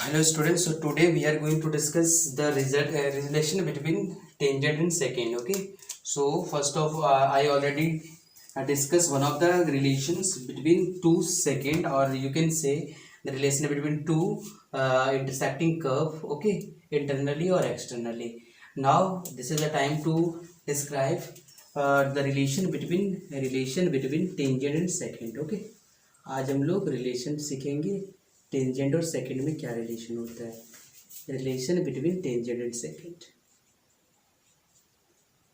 Hello students, so today we are going to discuss the relation between tangent and secant. Okay, so first of I already discussed one of the relations between two secant, or you can say the relation between two intersecting curve, okay, internally or externally. Now this is the time to describe the relation between tangent and secant. Okay, आज हम लोग relation सीखेंगे tangent और second में क्या relation होता है। Relation between tangent and second,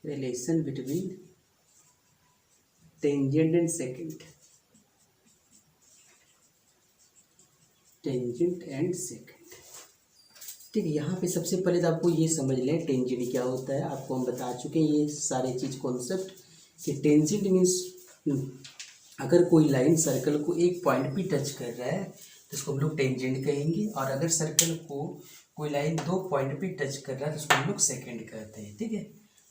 relation between tangent and second, tangent and second. ठीक है, यहाँ पे सबसे पहले तो आपको ये समझ लें टेंजेंट क्या होता है। आपको हम बता चुके हैं ये सारे चीज़ कॉन्सेप्ट कि टेंजेंट मीन्स अगर कोई लाइन सर्कल को एक पॉइंट पे टच कर रहा है तो उसको हम लोग टेंजेंट कहेंगे, और अगर सर्कल को कोई लाइन दो पॉइंट पे टच कर रहा है तो उसको हम लोग सेकंड कहते हैं। ठीक है,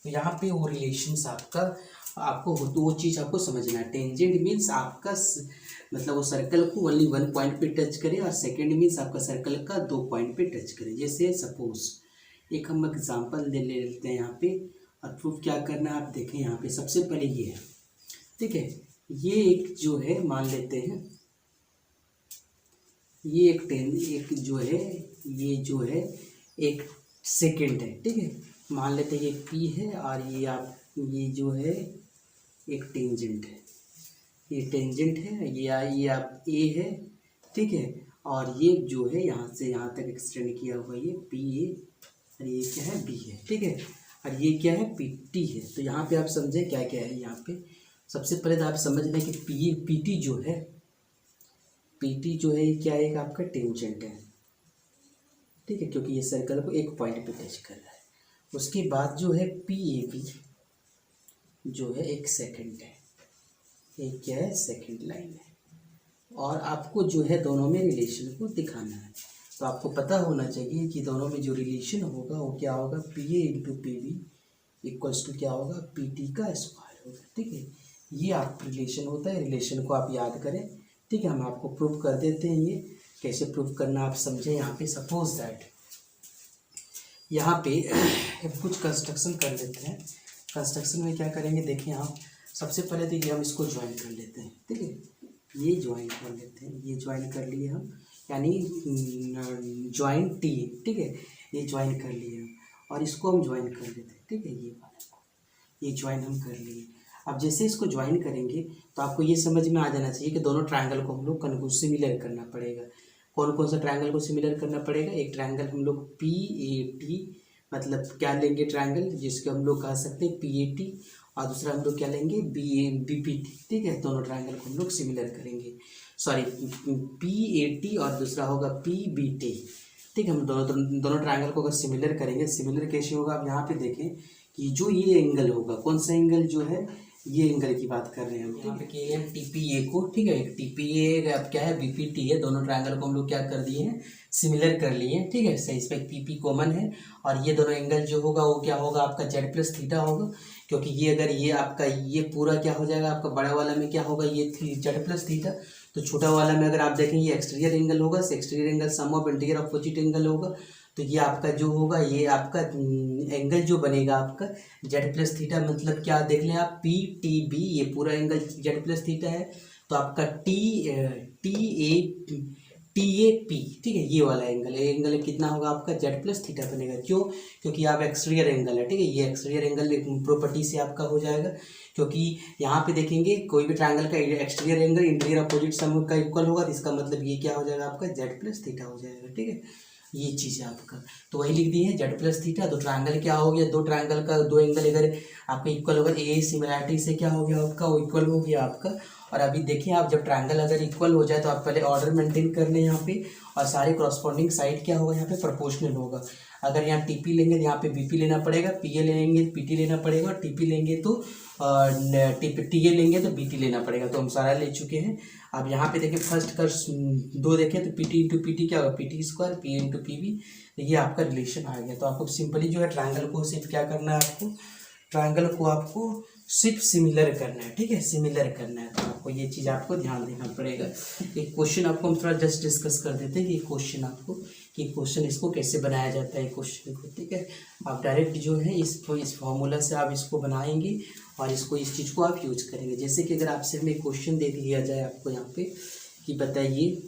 तो यहाँ पे वो रिलेशंस आपको हो तो वो चीज़ आपको समझना है। टेंजेंट मीन्स आपका मतलब वो सर्कल को ओनली वन पॉइंट पे टच करे, और सेकंड मीन्स आपका सर्कल का दो पॉइंट पे टच करे। जैसे सपोज एक हम एग्जाम्पल ले लेते हैं यहाँ पे, और प्रूफ क्या करना है आप देखें। यहाँ पे सबसे पहले ये है, ठीक है, ये एक जो है मान लेते हैं ये एक जो है ये जो है एक सेकंड है। ठीक है, मान लेते हैं ये पी है, और ये जो है एक टेंजेंट है, ये टेंजेंट है, ये आप ए है। ठीक है, और ये जो है यहाँ से यहाँ तक एक्सटेंड किया हुआ ये पी ए, और ये क्या है बी है। ठीक है, और ये क्या है पी टी है। तो यहाँ पे आप समझे क्या क्या है। यहाँ पे सबसे पहले तो आप समझ लें कि पीटी जो है, पीटी जो है ये क्या है, एक आपका टेंजेंट है। ठीक है, क्योंकि ये सर्कल को एक पॉइंट पे टच कर रहा है। उसके बाद जो है पी ए बी जो है एक सेकंड है, एक क्या है सेकंड लाइन है। और आपको जो है दोनों में रिलेशन को दिखाना है, तो आपको पता होना चाहिए कि दोनों में जो रिलेशन होगा वो क्या होगा, P A into P B equals to क्या होगा, पी टी का स्क्वायर होगा। ठीक है, ये आप रिलेशन होता है, रिलेशन को आप याद करें। ठीक है, हम आपको प्रूव कर देते हैं। ये कैसे प्रूव करना आप समझें। यहाँ पे सपोज दैट यहाँ पे कुछ कंस्ट्रक्शन कर लेते हैं। कंस्ट्रक्शन में क्या करेंगे देखिए आप, सबसे पहले तो ये हम इसको ज्वाइन कर लेते हैं। ठीक है, ये ज्वाइन कर लेते हैं, ये ज्वाइन कर लिए हम, यानी ज्वाइन टी। ठीक है, ये ज्वाइन कर लिए हम, और इसको हम ज्वाइन कर लेते हैं। ठीक है, ये वाला को ये ज्वाइन हम कर लिए। अब जैसे इसको ज्वाइन करेंगे तो आपको ये समझ में आ जाना चाहिए कि दोनों ट्रायंगल को हम लोग को सिमिलर करना पड़ेगा। कौन कौन सा ट्रायंगल को सिमिलर करना पड़ेगा, एक ट्रायंगल हम लोग पी ए टी, मतलब क्या लेंगे ट्रायंगल जिसको हम लोग कह सकते हैं पी ए टी, और दूसरा हम लोग क्या लेंगे बी पी टी। ठीक है, दोनों ट्रायंगल को हम लोग सिमिलर करेंगे, सॉरी पी ए टी और दूसरा होगा पी बी टी। ठीक है, हम दोनों ट्रायंगल को अगर सिमिलर करेंगे, सिमिलर कैसे होगा आप यहाँ पे देखें कि जो ये एंगल होगा, कौन सा एंगल जो है, ये एंगल की बात कर रहे हैं हम यहाँ पे किए हैं टी पी ए को। ठीक है, टी पी ए अब क्या है बी पी टी है, दोनों ट्रायंगल को हम लोग क्या कर दिए हैं, सिमिलर कर लिए हैं। ठीक है, सही, इस पर पी पी कॉमन है, और ये दोनों एंगल जो होगा वो क्या होगा आपका जेड प्लस थीटा होगा, क्योंकि ये अगर ये आपका ये पूरा क्या हो जाएगा आपका बड़ा वाला में क्या होगा ये जेड प्लस थीटा, तो छोटा वाला में अगर आप देखें ये एक्सटीरियर एंगल होगा, exterior angle sum of interior opposite angle होगा। तो ये आपका जो होगा ये आपका एंगल जो बनेगा आपका जेड प्लस थीटा, मतलब क्या देख लें आप पी टी बी, ये पूरा एंगल जेड प्लस थीटा है। तो आपका टी ए पी, ठीक है, ये वाला एंगल कितना होगा आपका जेड प्लस थीटा बनेगा। क्यों, क्योंकि आप एक्सटीरियर एंगल है। ठीक है, ये एक्सटीरियर एंगल प्रॉपर्टी से आपका हो जाएगा, क्योंकि यहाँ पे देखेंगे कोई भी ट्रायंगल का एक्सटीरियर एंगल इंटीरियर अपोजिट सम का इक्वल होगा, तो इसका मतलब ये क्या हो जाएगा आपका जेड प्लस थीटा हो जाएगा। ठीक है, ये चीज़ है आपका, तो वही लिख दी है जेड प्लस थीटा। तो ट्रायंगल क्या हो गया, दो ट्रायंगल का दो एंगल अगर आपका इक्वल होगा, ए सिमिलैरिटी से क्या हो गया आपका वो इक्वल हो गया आपका। और अभी देखिए आप जब ट्रायंगल अगर इक्वल हो जाए तो आप पहले ऑर्डर मेंटेन कर लें यहाँ पे, और सारे करस्पॉन्डिंग साइड क्या होगा यहाँ पे प्रोपोर्शनल होगा। अगर यहाँ टी पी लेंगे तो यहाँ पे बी पी लेना पड़ेगा, पी ए लेंगे तो पी टी लेना पड़ेगा, और टी पी लेंगे तो टी ए लेंगे तो बी टी लेना पड़ेगा। तो हम सारा ले चुके हैं। अब यहाँ पे देखिए फर्स्ट कर दो देखें तो P T into P T क्या होगा, P T square, P into P B, ये आपका रिलेशन आ गया। तो आपको सिंपली जो है ट्रायंगल को सिर्फ क्या करना है, आपको ट्रायंगल को आपको सिर्फ सिमिलर करना है, ठीक है, सिमिलर करना है। तो आपको ये चीज़ आपको ध्यान देना पड़ेगा। एक क्वेश्चन आपको हम थोड़ा जस्ट डिस्कस कर देते हैं कि क्वेश्चन आपको कि क्वेश्चन इसको कैसे बनाया जाता है क्वेश्चन को, ठीक है। आप डायरेक्ट जो है इस फॉर्मूला से आप इसको बनाएंगे और इसको इस चीज़ को आप यूज करेंगे। जैसे कि अगर आपसे हमें क्वेश्चन दे दिया जाए आपको यहाँ पे कि बताइए,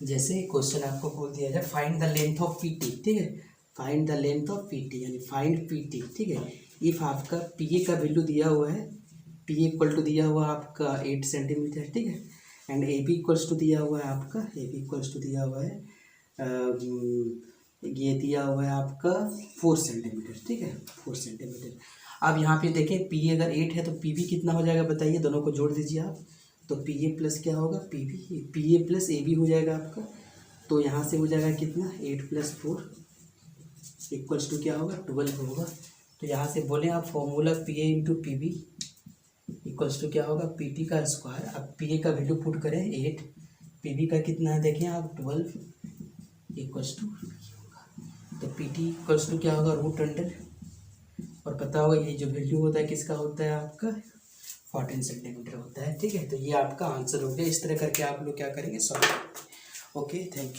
जैसे क्वेश्चन आपको बोल दिया जाए find the length of P T, ठीक है, find the length of P T यानी फाइंड पी टी, ठीक है। इफ़ आपका पी ए का वैल्यू दिया हुआ है, पी ए इक्वल टू दिया हुआ आपका 8 सेंटीमीटर, ठीक है, and A B equals to दिया हुआ है आपका, ए बी इक्वल्स टू दिया हुआ है ये दिया हुआ है आपका 4 सेंटीमीटर, ठीक है, 4 सेंटीमीटर। अब यहाँ पे देखें पी ए अगर 8 है तो पी बी कितना हो जाएगा बताइए, दोनों को जोड़ दीजिए आप। तो पी ए प्लस क्या होगा, P A plus A B हो जाएगा आपका। तो यहाँ से हो जाएगा कितना, 8 + 4 इक्वल्स टू क्या होगा, 12 होगा। तो यहाँ से बोले आप formula P A into P B equals to क्या होगा, पी टी का स्क्वायर। अब पी ए का वैल्यू पुट करें 8, पी बी का कितना है देखें आप 12 इक्वल्स टू होगा। तो पी टी इक्वल्स टू क्या होगा, √अंडर, और पता होगा ये जो वैल्यू होता है किसका होता है आपका 14 सेंटीमीटर होता है, ठीक है। तो ये आपका आंसर हो गया। इस तरह करके आप लोग क्या करेंगे, सॉल्व करेंगे। Okay, thank you.